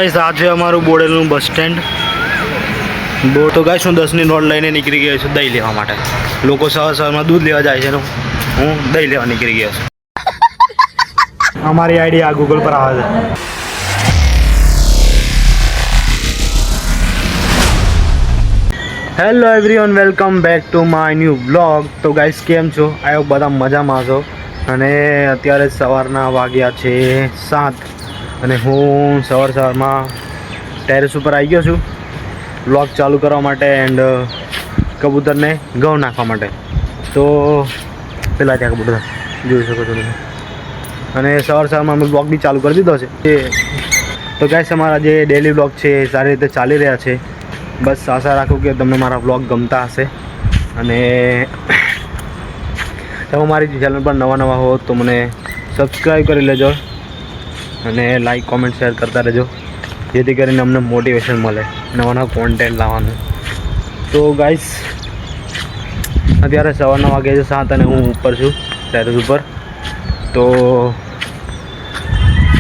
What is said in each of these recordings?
આજે અમારું બોડેલનું બસ સ્ટેન્ડ તો ગાઈસ હું 10ની નોટ લઈને નીકળી ગયો છું દહીં લેવા માટે. લોકો સવારમાં દૂધ લેવા જાય છે ને હું દહીં લેવા નીકળી ગયો છું. અમારી આઈડી આ ગૂગલ પર આવે છે. Hello everyone, welcome back to my new blog. તો ગાઈસ કેમ છો? આયો બધા મજામાં છો? અને અત્યારે સવારના વાગ્યા છે 7 અને હું સવારમાં ટેરેસ ઉપર આવી ગયો છું વ્લોગ ચાલુ કરવા માટે એન્ડ કબૂતરને ઘઉં નાખવા માટે. તો પેલા ત્યાં કબૂતર જોઈ શકો છો તમે. અને સવારમાં અમે બ્લોગ બી ચાલુ કરી દીધો છે. તો ગાઈસ અમારા જે ડેલી બ્લોગ છે એ સારી રીતે ચાલી રહ્યા છે. બસ આશા રાખું કે તમને મારા બ્લોગ ગમતા હશે. અને તમે મારી ચેનલ પર નવા હો તો મને સબસ્ક્રાઈબ કરી લેજો અને લાઈક કોમેન્ટ શેર કરતા રહેજો, જેથી કરીને અમને મોટિવેશન મળે નવા કોન્ટેન્ટ લાવવાનું. તો ગાઈસ અત્યારે સવારના વાગે છે 7 અને હું ઉપર છું ટેરેસ ઉપર. તો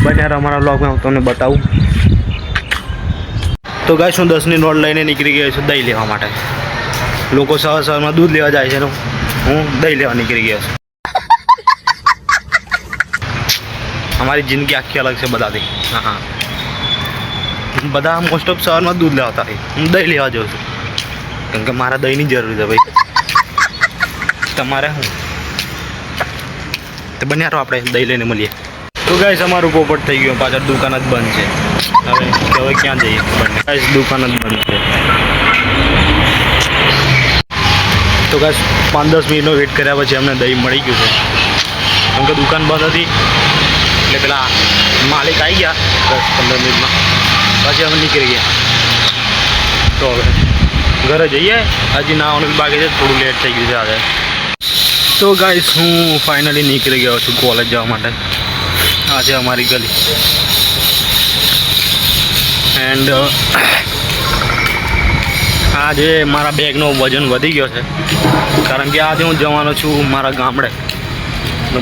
બન્યા અમારા બ્લોગમાં હું તમને બતાવું. તો ગાઈસ હું 10ની નોટ લઈને નીકળી ગયો છું દહીં લેવા માટે. લોકો સવારમાં દૂધ લેવા જાય છે ને હું દહીં લેવા નીકળી ગયો છું. અમારી જિંદગી આખી અલગ છે બધાથી. હા, બધા મોસ્ટ ઓફ સવારમાં દૂધ લેવાતા હોય, હું દહીં લેવા જાઉં છું કેમ કે મારા દહીંની જરૂર છે ભાઈ. તમારે શું તો બન્યા આપણે દહીં લઈને મળીએ. તો ગાઈસ અમારું પોપટ થઈ ગયું, પાછળ દુકાન જ બંધ છે. હવે ક્યાં જઈએ બંને? ગાઈસ દુકાન જ બંધ છે. તો ગાઈસ 5-10 મિનિટનો વેઇટ કર્યા પછી અમને દહીં મળી ગયું છે કેમ કે દુકાન બંધ હતી. એટલે પેલા માલિક આવી ગયા 10-15 મિનિટમાં, પછી અમે નીકળી ગયા. તો હવે ઘરે જઈએ, હજી નાવાનું બાકી છે, થોડું લેટ થઈ ગયું છે આજે. તો ગાઈસ હું ફાઇનલી નીકળી ગયો છું કોલેજ જવા માટે. આ છે અમારી ગલી એન્ડ આજે મારા બેગનો વજન વધી ગયો છે કારણ કે આજે હું જવાનો છું મારા ગામડે.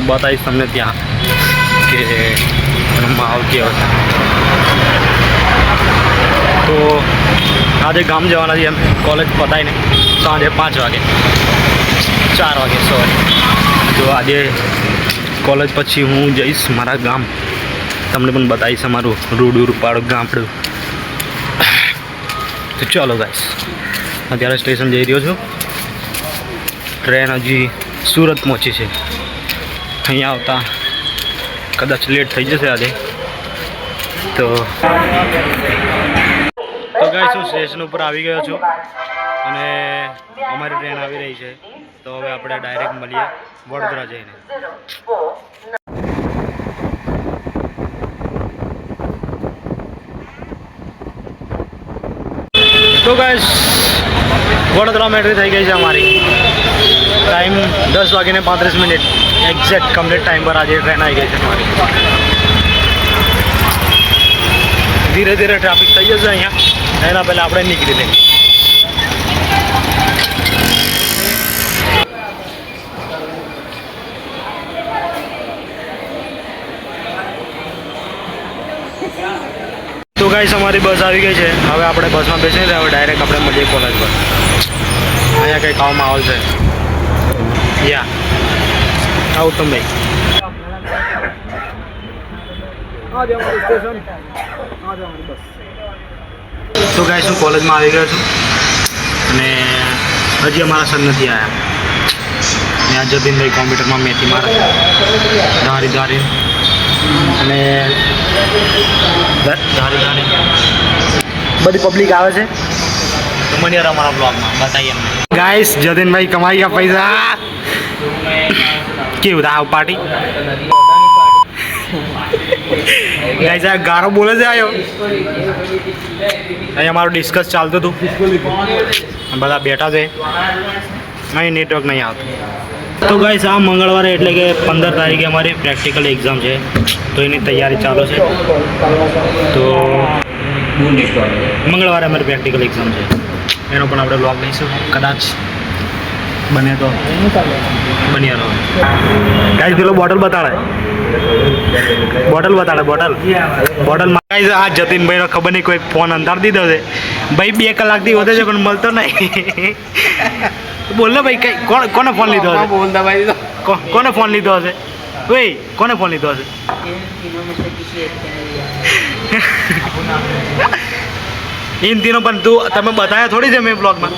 બતાવીશ તમને ત્યાં કે એનો માહોલ કેવો છે. તો આજે ગામ જવાના છીએ એમ. કોલેજ પતાવીને સાંજે 5 વાગે 4 વાગે સોરી. તો આજે કોલેજ પછી હું જઈશ મારા ગામ, તમને પણ બતાવીશ અમારું રૂડું રૂપાળું ગામડું. તો ચાલો ગાઈસ, અત્યારે સ્ટેશન જઈ રહ્યો છું. ટ્રેન હજી સુરત પહોંચી છે. અહીંયા આવતા કદાચ લેટ થઈ જશે આજે. તો ગાઈસ હું સ્ટેશન ઉપર આવી ગયો છું અને અમારી ટ્રેન આવી રહી છે. તો હવે આપણે ડાયરેક્ટ મળીએ વડોદરા જઈને. તો ગાઈસ વડોદરા એન્ટ્રી થઈ ગઈ છે અમારી. ટાઈમ 10:35 એક્ઝેક્ટ કમ્પ્લીટ ટાઈમ પર આજે ટ્રેન આવી ગઈ છે અમારી. ધીરે ધીરે ટ્રાફિક થઈ જશે અહીંયા, એના પહેલાં આપણે નીકળી લઈએ. તો ગાઈસ અમારી બસ આવી ગઈ છે. હવે આપણે બસમાં બેસીને હવે ડાયરેક્ટ આપણે મળીએ કોલેજ પર. અહીંયા કંઈક આવો માહોલ છે. યા આવું તમે તો ગાઈસ હું કોલેજમાં આવી ગયો છું અને હજી અમારા સર નથી આવ્યા. ત્યાં જતીનભાઈ કોમ્પ્યુટરમાં મેથી મારે ધારી અને બધી પબ્લિક આવે છે. તો મને અમારા બ્લોગમાં બતાવીએ ગાઈસ. જતીનભાઈ કમાઈ ગયા પૈસા. કેવું થાય પાર્ટી? ગાઈસ આ ગારો બોલે છે. આવ્યો અહીંયા અમારું ડિસ્કસ ચાલતું હતું, બધા બેઠા છે. અહીં નેટવર્ક નહીં આવતું. તો ગાઈસ આ મંગળવારે એટલે કે 15 તારીખે અમારી પ્રેક્ટિકલ એક્ઝામ છે, તો એની તૈયારી ચાલુ છે. તો મંગળવારે અમારી પ્રેક્ટિકલ એક્ઝામ છે, એનો પણ આપણે બ્લોગ લઈશું કદાચ. બને તો બન્યા રહો ગાઈસ પેલો બોટલ બતાડે બોટલ ગાઈસ આ જતીનભાઈનો ખબર નહીં કોઈ ફોન અંધાર દીધો છે ભાઈ 2 કલાકથી વધે છે પણ મળતો નહીં બોલ ને ભાઈ કઈ કોને ફોન લીધો હશે કોને ફોન લીધો હશે ઓય કોને ફોન લીધો હશે इन तीनों पर तू તમે बताया થોડી છે મેં બ્લોગમાં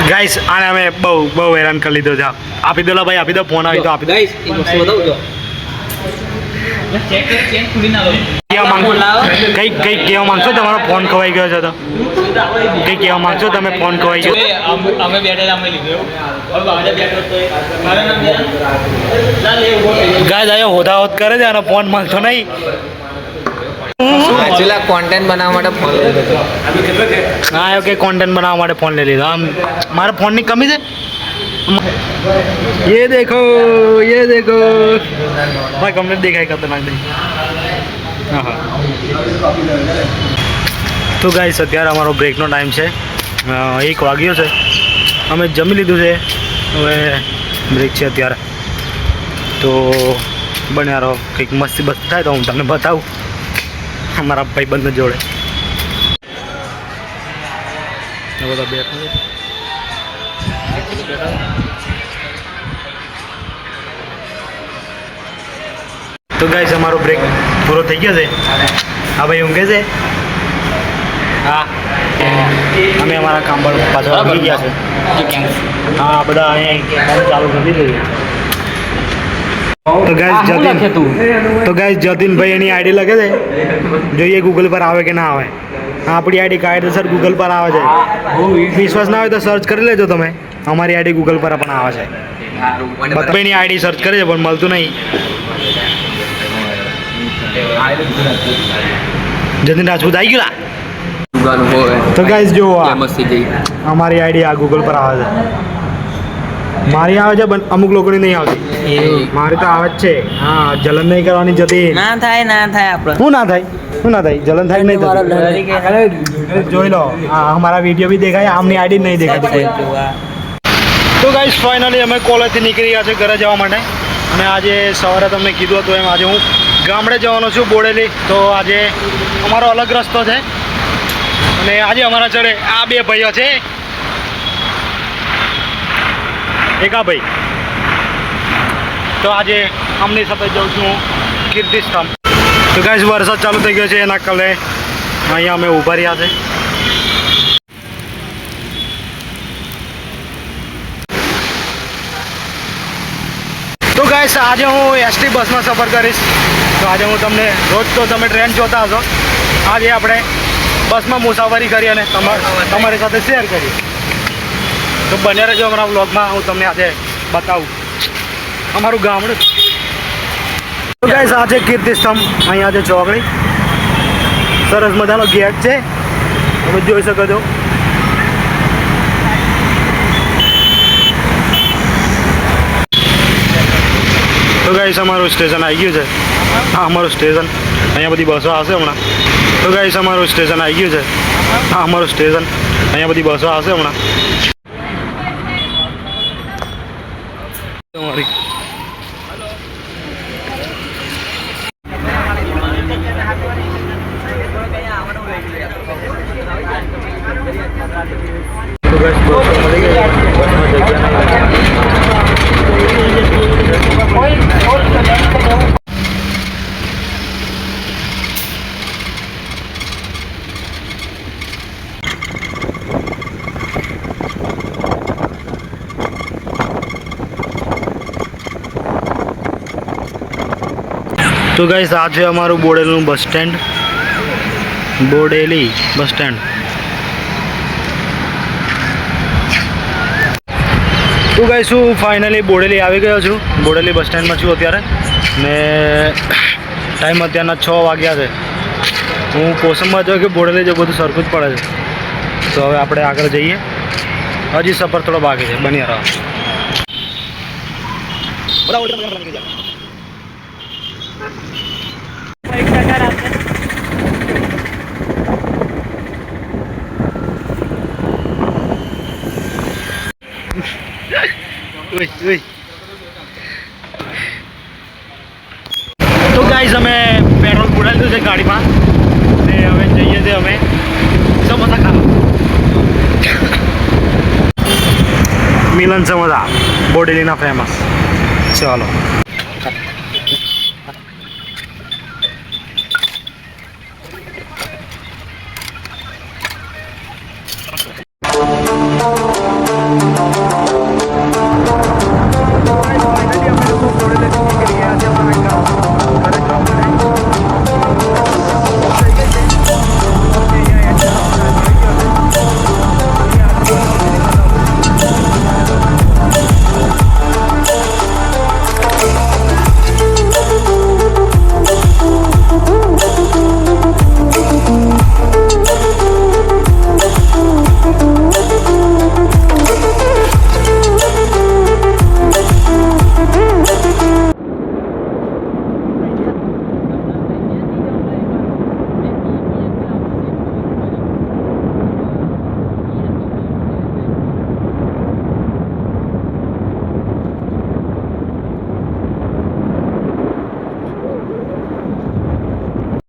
ગાઈસ આને અમે બહુ હેરાન કરી લીધો છે આપી દો ભાઈ આપી દો ફોન આવી તો આપી દો કઈ કહેવા માંગશો તમારો ફોન ખવાઈ ગયો છે તો કઈ કહેવા માંગશો તમે ફોન ખવાઈ ગયો ગાય જાય હોદા હોદ કરે છે અને ફોન મળતો નહીં કોન્ટેન્ટ બનાવવા માટે ફોન લીધો હા ઓકે કોન્ટેન્ટ બનાવવા માટે ફોન લઈ લીધો આમ મારા ફોનની કમી છે ये देखो भाई कमरे दिखाई खतरनाक नहीं हाँ तो गाइस અત્યારે અમારો બ્રેકનો ટાઈમ છે 1 વાગ્યો છે અમે જમી લીધું છે હવે બ્રેક છે અત્યારે તો બન્યા રહો કંઈક મસ્તી બસ થાય તો હું તમને બતાવું અમારા ભાઈબંધ જોડે બધા બેઠા તો ગાઈસ અમારો બ્રેક પૂરો થઈ ગયો છે હા ભાઈ ઊંઘે છે હા અમે અમારા કામ પર પાછળ આવી ગયા છે હા બધા અહીંયા કામ ચાલુ કરી દીધું તો ગાઈસ જતીનભાઈ એની આઈડી લખે છે જોઈએ ગૂગલ પર આવે કે ના આવે આપણી આઈડી કાયદેસર ગૂગલ પર આવે છે વિશ્વાસ ના હોય તો સર્ચ કરી લેજો તમે અમારી આઈડી ગૂગલ પર પણ આવે છે બધાની આઈડી સર્ચ કરે છે પણ મળતું નહીં જતીન રાજપૂત આવી ગયું તો ગાઈસ જો અમારી આઈડી આ ગૂગલ પર આવે છે મારી આવે છે પણ અમુક લોકોની નહીં આવતી મારી તો આવે જ છે હા જલન નહીં કરવાની જતી ના થાય આપણે શું ના થાય જલન થાય નહીં થતી જોઈ લો હા અમારા વિડીયો બી દેખાય આમની આઈડી નહીં દેખાતી તો ગાઈસ ફાઇનલી અમે કોલેજથી નીકળી ગયા છે ઘરે જવા માટે અને આજે સવારે તમને કીધું હતું એમ આજે હું ગામડે જવાનો છું બોડેલી તો આજે અમારો અલગ રસ્તો છે અને આજે અમારા ચડે આ 2 ભાઈઓ છે એકા ભાઈ તો આજે આમની સાથે જાઉં છું કીર્તિસ્તંભ તો ગાઈસ વરસાદ ચાલુ થઈ ગયો છે એના કારણે અહીંયા અમે ઊભા રહ્યા છે તો ગાઈસ આજે હું એસટી બસમાં સફર કરીશ તો આજે હું તમને રોજ તો તમે ટ્રેન જોતા હશો આજે આપણે બસમાં મુસાફરી કરી અને તમારી સાથે શેર કરીએ તો બને રહેજો અમારા વ્લોગમાં હું તમને આજે બતાવું અમારું ગામડું તો ગાઈસ આ છે કીર્તિસ્તંભ અહીંયા છે ચોકડી સરસ મજાનો ગેટ છે તમે જોઈ શકો છો તો ગાઈસ અમારું સ્ટેશન આવી ગયું છે હા અમારું સ્ટેશન અહીંયા બધી બસો આવશે હમણાં તો ગાઈસ અમારું સ્ટેશન આવી ગયું છે હા અમારું સ્ટેશન અહીંયા બધી બસો આવશે હમણાં તમારી તો ગાઈસ બસો મળી ગઈ બસમાં જગ્યા તો ગાઈસ આ છે અમારું બોડેલીનું bus stand Bodeli bus stand તો ગાઈસ હું ફાઇનલી બોડેલી આવી ગયો છું બોડેલી બસ સ્ટેન્ડમાં છું અત્યારે ને ટાઈમ અત્યારના 6 વાગ્યા છે હું કોસમમાં જોઉં કે બોડેલી જો બધું સરખું જ પડે છે તો હવે આપણે આગળ જઈએ હજી સફર થોડો બાકી છે, બની રહો. તો ગાઈસ અમે પેટ્રોલ પુરાવી દીધું છે ગાડીમાં ને હવે જઈએ છીએ અમે સમોસા ખાવા. મિલન સમોસા બોડેલીના ફેમસ. ચાલો.